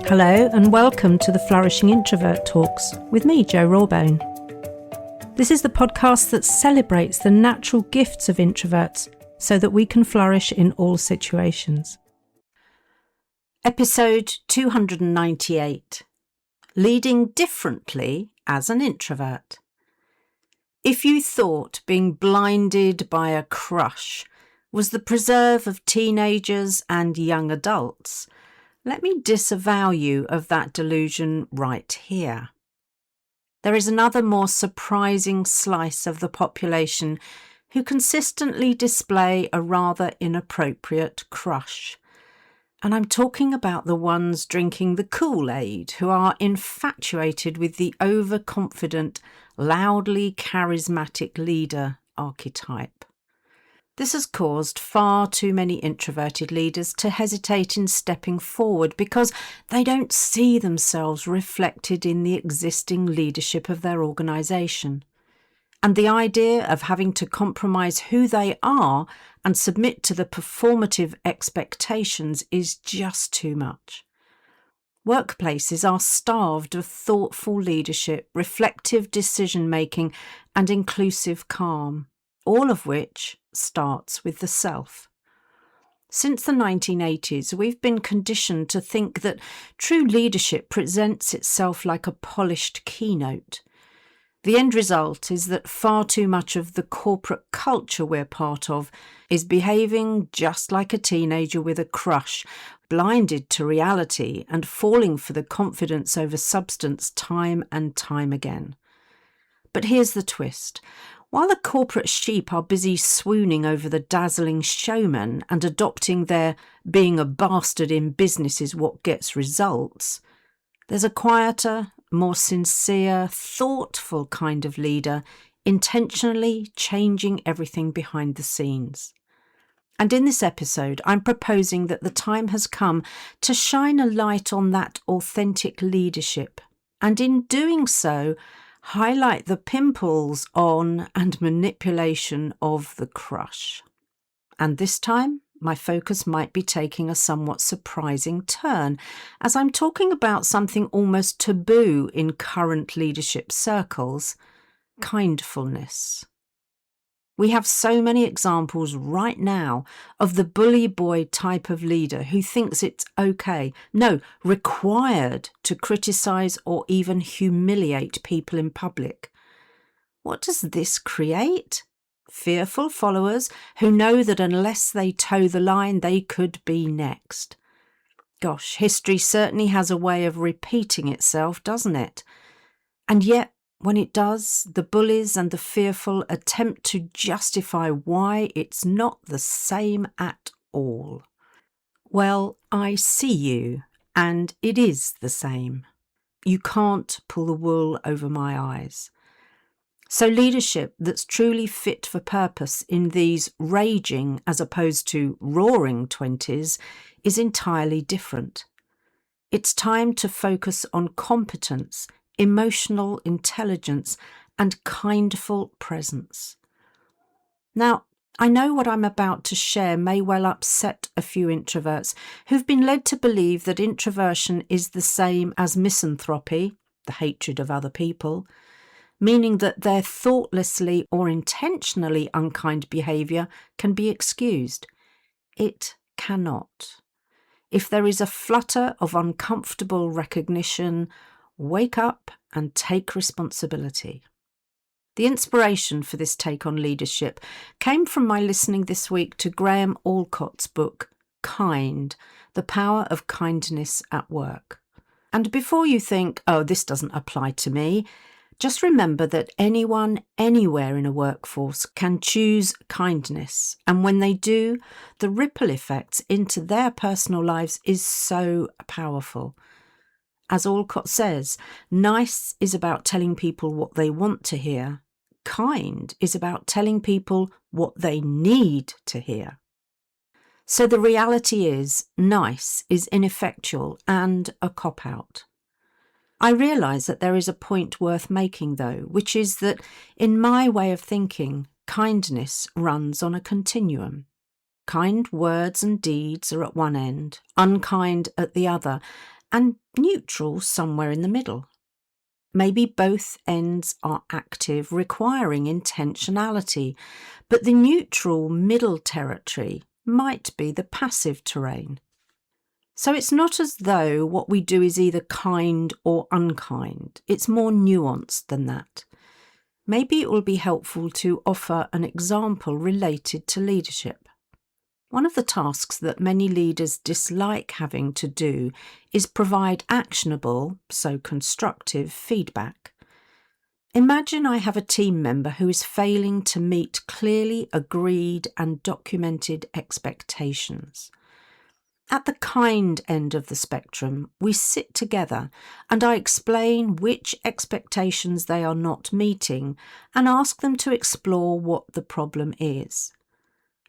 Hello and welcome to the Flourishing Introvert Talks with me, 𝗀𝗶𝗱𝗆. This is the podcast that celebrates the natural gifts of introverts so that we can flourish in all situations. Episode 298, Leading Differently as an Introvert. If you thought being blinded by a crush was the preserve of teenagers and young adults, let me disavow you of that delusion right here. There is another more surprising slice of the population who consistently display a rather inappropriate crush. And I'm talking about the ones drinking the Kool-Aid, who are infatuated with the overconfident, loudly charismatic leader archetype. This has caused far too many introverted leaders to hesitate in stepping forward because they don't see themselves reflected in the existing leadership of their organisation. And the idea of having to compromise who they are and submit to the performative expectations is just too much. Workplaces are starved of thoughtful leadership, reflective decision-making and inclusive calm, all of which starts with the self. Since the 1980s, we've been conditioned to think that true leadership presents itself like a polished keynote. The end result is that far too much of the corporate culture we're part of is behaving just like a teenager with a crush, blinded to reality and falling for the confidence over substance time and time again. But here's the twist. While the corporate sheep are busy swooning over the dazzling showman and adopting their being a bastard in business is what gets results, there's a quieter, more sincere, thoughtful kind of leader intentionally changing everything behind the scenes. And in this episode, I'm proposing that the time has come to shine a light on that authentic leadership, and in doing so, highlight the pimples on and manipulation of the crush. And this time, my focus might be taking a somewhat surprising turn, as I'm talking about something almost taboo in current leadership circles, kindfulness. We have so many examples right now of the bully boy type of leader who thinks it's okay, no, required to criticise or even humiliate people in public. What does this create? Fearful followers who know that unless they toe the line, they could be next. Gosh, history certainly has a way of repeating itself, doesn't it? And yet, when it does, the bullies and the fearful attempt to justify why it's not the same at all. Well, I see you, and it is the same. You can't pull the wool over my eyes. So leadership that's truly fit for purpose in these raging as opposed to roaring 20s is entirely different. It's time to focus on competence, emotional intelligence, and kindful presence. Now, I know what I'm about to share may well upset a few introverts who've been led to believe that introversion is the same as misanthropy, the hatred of other people, meaning that their thoughtlessly or intentionally unkind behaviour can be excused. It cannot. If there is a flutter of uncomfortable recognition, wake up and take responsibility. The inspiration for this take on leadership came from my listening this week to Graham Allcott's book, Kind, The Power of Kindness at Work. And before you think, oh, this doesn't apply to me, just remember that anyone, anywhere in a workforce can choose kindness. And when they do, the ripple effects into their personal lives is so powerful. As Allcott says, nice is about telling people what they want to hear. Kind is about telling people what they need to hear. So the reality is, nice is ineffectual and a cop-out. I realise that there is a point worth making though, which is that in my way of thinking, kindness runs on a continuum. Kind words and deeds are at one end, unkind at the other, and neutral somewhere in the middle. Maybe both ends are active, requiring intentionality, but the neutral middle territory might be the passive terrain. So it's not as though what we do is either kind or unkind. It's more nuanced than that. Maybe it will be helpful to offer an example related to leadership. One of the tasks that many leaders dislike having to do is provide actionable, so constructive, feedback. Imagine I have a team member who is failing to meet clearly agreed and documented expectations. At the kind end of the spectrum, we sit together and I explain which expectations they are not meeting and ask them to explore what the problem is.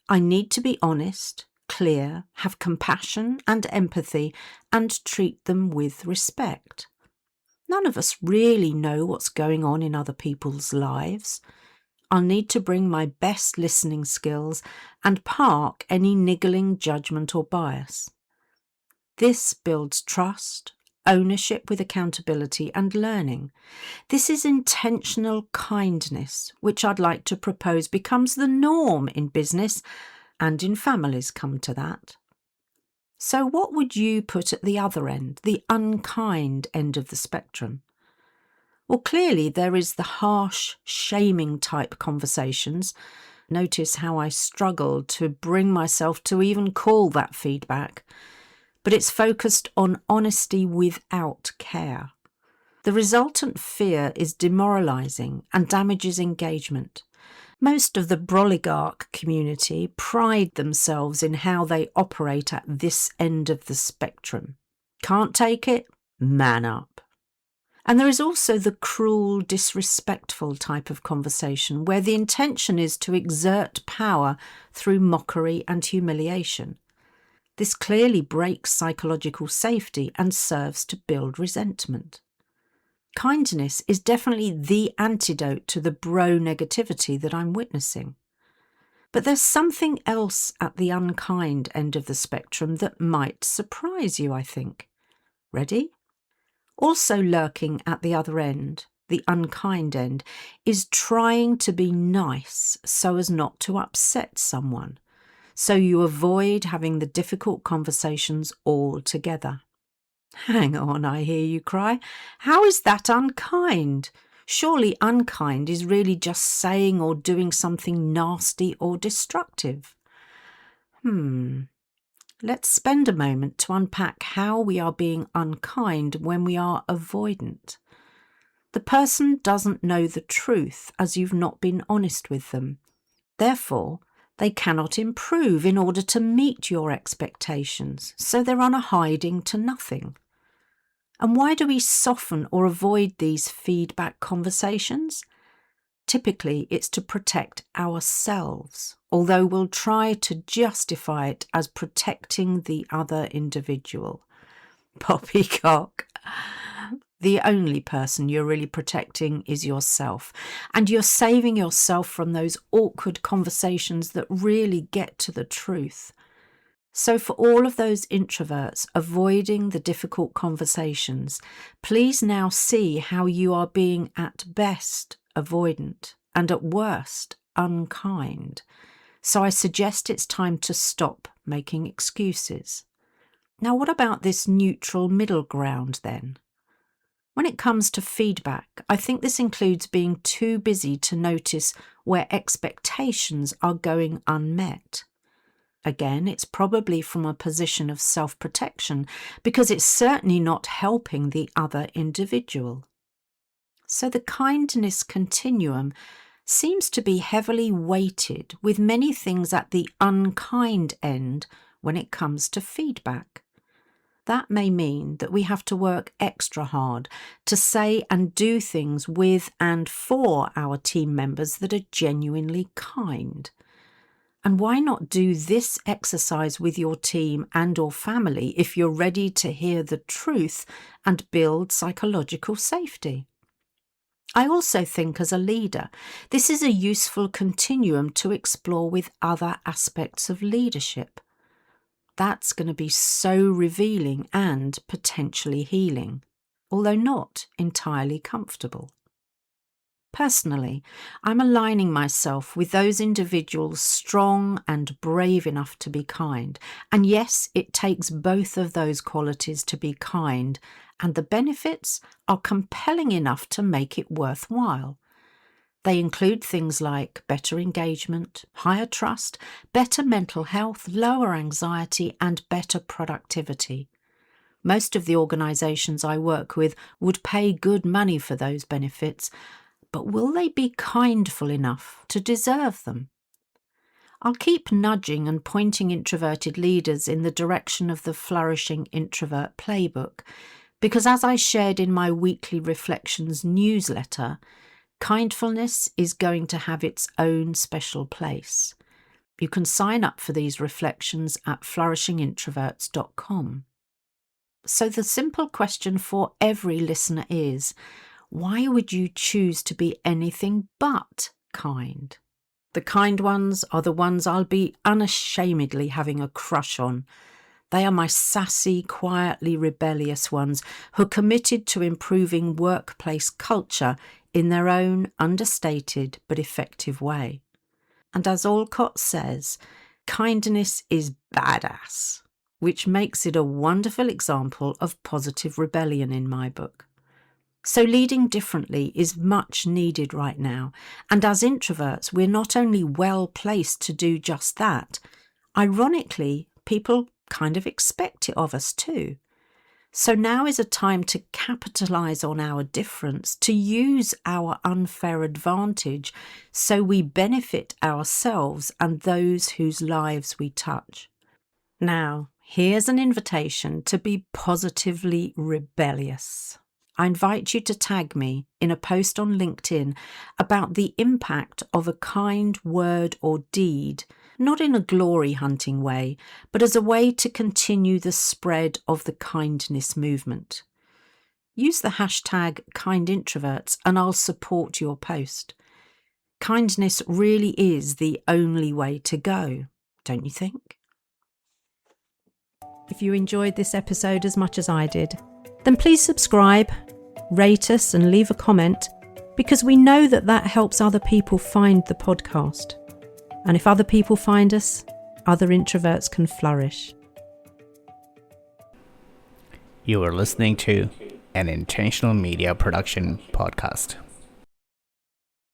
I need to be honest, clear, have compassion and empathy, and treat them with respect. None of us really know what's going on in other people's lives. I'll need to bring my best listening skills and park any niggling judgment or bias. This builds trust, ownership with accountability, and learning. This is intentional kindness, which I'd like to propose becomes the norm in business and in families, come to that. So what would you put at the other end, the unkind end of the spectrum? Well, clearly there is the harsh, shaming type conversations. Notice how I struggle to bring myself to even call that feedback. But it's focused on honesty without care. The resultant fear is demoralising and damages engagement. Most of the 𝗵𝗆 community pride themselves in how they operate at this end of the spectrum. Can't take it? Man up. And there is also the cruel, disrespectful type of conversation where the intention is to exert power through mockery and humiliation. This clearly breaks psychological safety and serves to build resentment. Kindness is definitely the antidote to the bro negativity that I'm witnessing. But there's something else at the unkind end of the spectrum that might surprise you, I think. Ready? Also lurking at the other end, the unkind end, is trying to be nice so as not to upset someone. So you avoid having the difficult conversations altogether. Hang on, I hear you cry. How is that unkind? Surely unkind is really just saying or doing something nasty or destructive. Let's spend a moment to unpack how we are being unkind when we are avoidant. The person doesn't know the truth as you've not been honest with them. Therefore, they cannot improve in order to meet your expectations, so they're on a hiding to nothing. And why do we soften or avoid these feedback conversations? Typically, it's to protect ourselves, although we'll try to justify it as protecting the other individual. Poppycock. The only person you're really protecting is yourself, and you're saving yourself from those awkward conversations that really get to the truth. So for all of those introverts avoiding the difficult conversations, please now see how you are being at best avoidant and at worst unkind. So I suggest it's time to stop making excuses. Now, what about this neutral middle ground then? When it comes to feedback, I think this includes being too busy to notice where expectations are going unmet. Again, it's probably from a position of self-protection because it's certainly not helping the other individual. So the kindness continuum seems to be heavily weighted with many things at the unkind end when it comes to feedback. That may mean that we have to work extra hard to say and do things with and for our team members that are genuinely kind. And why not do this exercise with your team and or family if you're ready to hear the truth and build psychological safety? I also think as a leader, this is a useful continuum to explore with other aspects of leadership. That's going to be so revealing and potentially healing, although not entirely comfortable. Personally, I'm aligning myself with those individuals strong and brave enough to be kind. And yes, it takes both of those qualities to be kind, and the benefits are compelling enough to make it worthwhile. They include things like better engagement, higher trust, better mental health, lower anxiety, and better productivity. Most of the organisations I work with would pay good money for those benefits, but will they be kindful enough to deserve them? I'll keep nudging and pointing introverted leaders in the direction of the Flourishing Introvert playbook, because as I shared in my weekly Reflections newsletter, kindfulness is going to have its own special place. You can sign up for these reflections at flourishingintroverts.com. So the simple question for every listener is, why would you choose to be anything but kind? The kind ones are the ones I'll be unashamedly having a crush on. They are my sassy, quietly rebellious ones who are committed to improving workplace culture in their own understated but effective way. And as Alcott says, kindness is badass, which makes it a wonderful example of positive rebellion in my book. So leading differently is much needed right now, and as introverts we're not only well placed to do just that, ironically people kind of expect it of us too. So now is a time to capitalise on our difference, to use our unfair advantage so we benefit ourselves and those whose lives we touch. Now, here's an invitation to be positively rebellious. I invite you to tag me in a post on LinkedIn about the impact of a kind word or deed, not in a glory hunting way, but as a way to continue the spread of the kindness movement. Use the hashtag #KindIntroverts and I'll support your post. Kindness really is the only way to go, don't you think? If you enjoyed this episode as much as I did, then please subscribe, rate us and leave a comment, because we know that helps other people find the podcast. And if other people find us, other introverts can flourish. You are listening to an Intentional Media Production podcast.